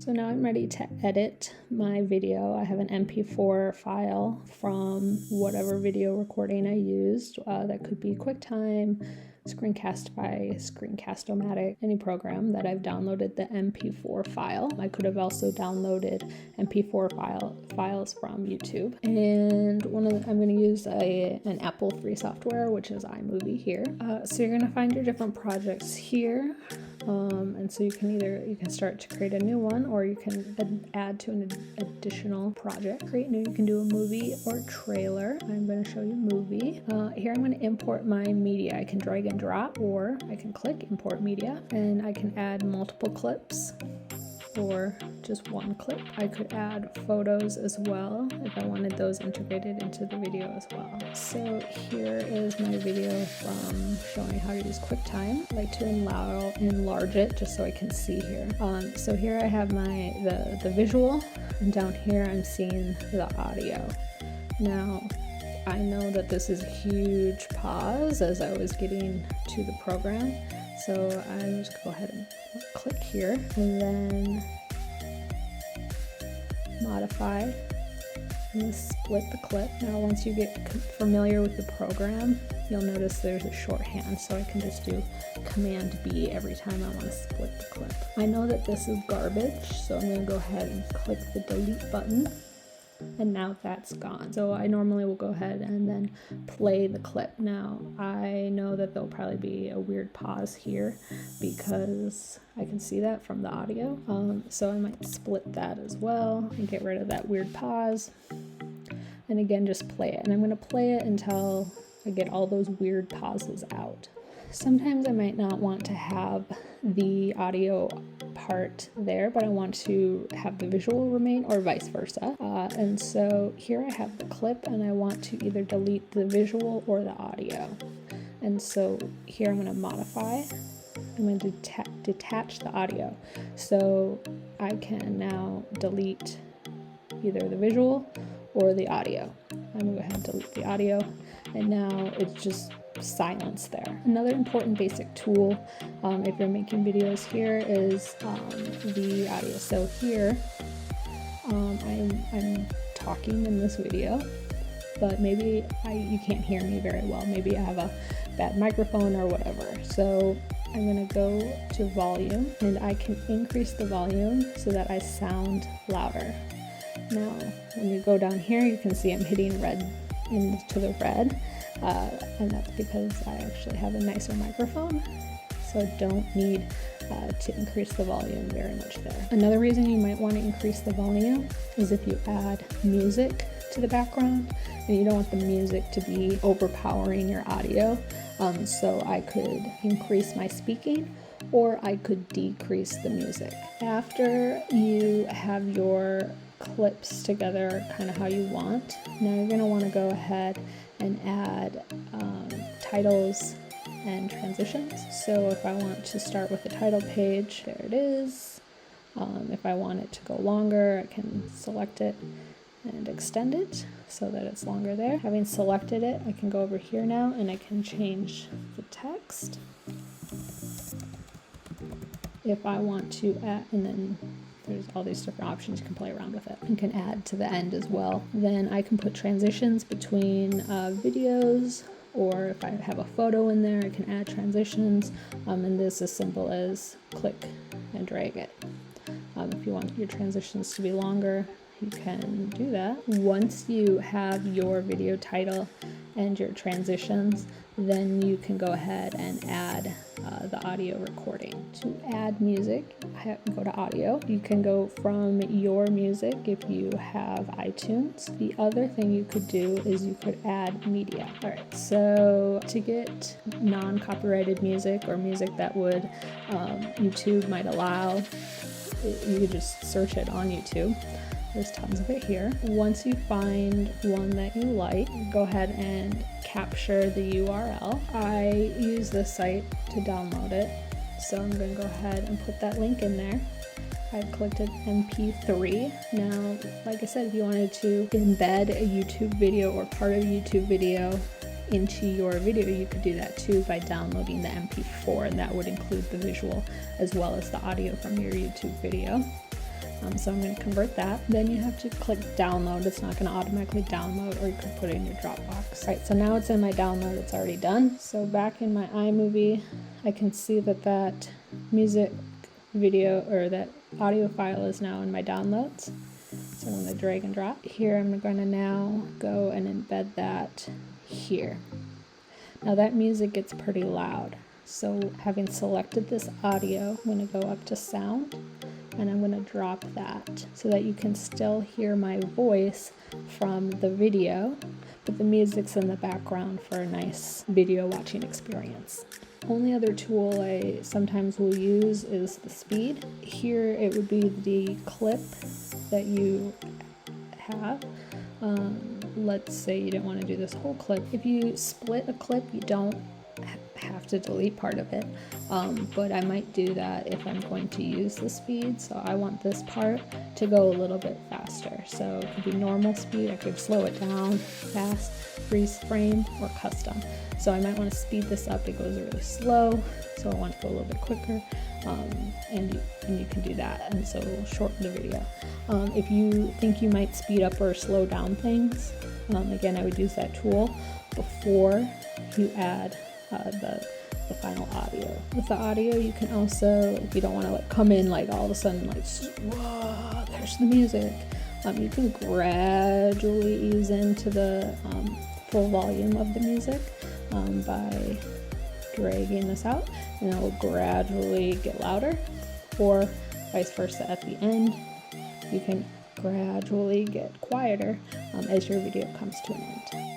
So now I'm ready to edit my video. I have an MP4 file from whatever video recording I used. That could be QuickTime, Screencastify, Screencast-O-Matic, any program that I've downloaded the MP4 file. I could have also downloaded MP4 files from YouTube. And I'm going to use an Apple free software, which is iMovie here. So you're going to find your different projects here. And so you can start to create a new one, or you can add to an additional project. Create new, you can do a movie or trailer. I'm going to show you movie. Here I'm going to import my media. I can drag and drop, or I can click import media, and I can add multiple clips or just one clip. I could add photos as well if I wanted those integrated into the video as well. So here is my video from showing how to use QuickTime. I like to enlarge it just so I can see here. So here I have the visual, and down here I'm seeing the audio. Now I know that this is a huge pause as I was getting to the program, so I'm just go ahead and click here and then modify and split the clip. Now once you get familiar with the program, you'll notice there's a shorthand, so I can just do Command B every time I want to split the clip. I know that this is garbage, so I'm going to go ahead and click the delete button. And now that's gone. So I normally will go ahead and then play the clip. Now I know that there'll probably be a weird pause here because I can see that from the audio. So I might split that as well and get rid of that weird pause. And again, just play it. And I'm going to play it until I get all those weird pauses out. Sometimes I might not want to have the audio part there, but I want to have the visual remain, or vice versa. And so here I have the clip, and I want to either delete the visual or the audio. And so here I'm going to modify. I'm going to detach the audio. So I can now delete either the visual or the audio. I'm going to go ahead and delete the audio, and now it's just silence there. Another important basic tool if you're making videos here is the audio. So here I'm talking in this video, but maybe you can't hear me very well. Maybe I have a bad microphone or whatever. So I'm going to go to volume, and I can increase the volume so that I sound louder. Now when you go down here, you can see I'm hitting red into the red. And that's because I actually have a nicer microphone, so I don't need to increase the volume very much there. Another reason you might want to increase the volume is if you add music to the background and you don't want the music to be overpowering your audio. So I could increase my speaking, or I could decrease the music. After you have your clips together kind of how you want, now you're going to want to go ahead and add titles and transitions. So if I want to start with the title page, there it is. If I want it to go longer, I can select it and extend it so that it's longer there. Having selected it, I can go over here now and I can change the text. If I want to add, and then there's all these different options, you can play around with it. You can add to the end as well. Then I can put transitions between videos, or if I have a photo in there, I can add transitions. And this is as simple as click and drag it. If you want your transitions to be longer, you can do that. Once you have your video title and your transitions, then you can go ahead and add the audio recording. To add music, go to audio. You can go from your music if you have iTunes. The other thing you could do is you could add media. All right, so to get non-copyrighted music, or music that would YouTube might allow, you could just search it on YouTube. There's tons of it here. Once you find one that you like, go ahead and capture the URL. I use this site to download it, so I'm going to go ahead and put that link in there. I've clicked MP3. Now, like I said, if you wanted to embed a YouTube video or part of a YouTube video into your video, you could do that too by downloading the MP4, and that would include the visual as well as the audio from your YouTube video. So I'm going to convert that. Then you have to click download. It's not going to automatically download, or you could put it in your Dropbox. Right, so now it's in my download. It's already done. So back in my iMovie, I can see that music video, or that audio file, is now in my downloads. So I'm going to drag and drop. Here I'm going to now go and embed that here. Now that music gets pretty loud. So having selected this audio, I'm going to go up to sound, and I'm going to drop that so that you can still hear my voice from the video, but the music's in the background for a nice video watching experience. Only other tool I sometimes will use is the speed. Here it would be the clip that you have. Let's say you didn't want to do this whole clip. If you split a clip, you don't have to delete part of it, but I might do that if I'm going to use the speed. So I want this part to go a little bit faster. So it could be normal speed, I could slow it down, fast, freeze frame, or custom. So I might want to speed this up. It goes really slow, so I want it to go a little bit quicker, and you can do that, and so it'll shorten the video. If you think you might speed up or slow down things, again, I would use that tool before you add the final audio. With the audio, you can also, if you don't want to like come in like all of a sudden like, whoa, there's the music, you can gradually ease into the full volume of the music by dragging this out, and it will gradually get louder, or vice versa. At the end, you can gradually get quieter as your video comes to an end.